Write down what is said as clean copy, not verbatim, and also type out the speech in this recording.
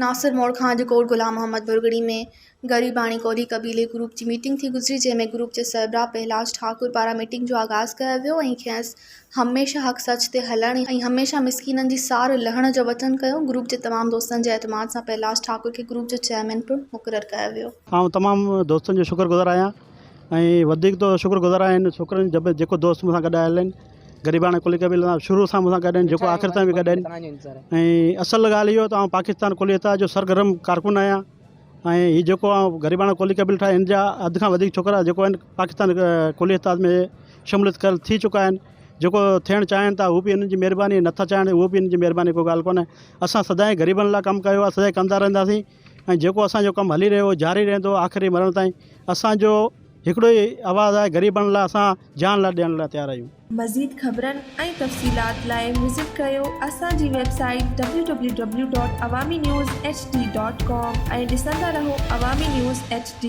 नासिर मोड़ खां अॼु गुलाम मोहम्मद बुरगड़ी में गरीबाणी कोली कबीले ग्रुप की मीटिंग थी गुजरी, जैमें ग्रुप के सरबराह पहलाज ठाकुर पारा मीटिंग जो आगाज़ किया वियो ऐं खेसि हमेशा हक़ सच ते हलण ऐं हमेशा मिसकीननि जी सार लहण जो वचन कयो। ग्रुप के तमाम दोस्तनि जे एतमाद सां पहलाज ठाकुर के ग्रुप जो चेयरमैन पिणु मुक़ररु कयो वियो। आउं तमामु दोस्तनि जो शुक्रगुज़ार आहियां ऐं वधीक तो शुक्रगुज़ार आहिनि छोकिरनि जब जेको दोस्त मूंसां गॾु आयल आहिनि। गरीबाणी कुली कबीले सां शुरू सां मूंसां गॾु आहिनि, जेको आख़िर ताईं बि गॾु आहिनि। ऐं असल ॻाल्हि इहो त आउं पाकिस्तान कुली इत्तेहाद जो सरगर्म कारकुन आहियां ऐं हीउ जेको आउं गरीबाणी कुली कबीले ठाहे हिन जा अधु खां वधीक छोकिरा जेको आहिनि पाकिस्तान कुली इत्तेहाद में शमूलियत कयल थी चुका आहिनि। जेको थियणु चाहिनि था उहो बि हिननि जी महिरबानी, नथा चाहिनि उहो बि हिननि जी महिरबानी, कोई ॻाल्हि कोन्हे। असां सदाईं ग़रीबनि लाइ कमु कयो आहे, सदाईं कंदा रहंदासीं ऐं जेको असांजो कमु हली रहियो जारी रहंदो आख़िरी मरण ताईं। असांजो हिकिड़ो ई आवाज़ु आहे, ग़रीबनि लाइ असां जान लाइ ॾियण लाइ तयारु आहियूं। मज़ीद ख़बरनि ऐं तफ़सीलात लाइ विज़िट कयो असांजी वेबसाइट www.awamiNewsHD.com ऐं ॾिसंदा रहो अवामी न्यूज़ HD।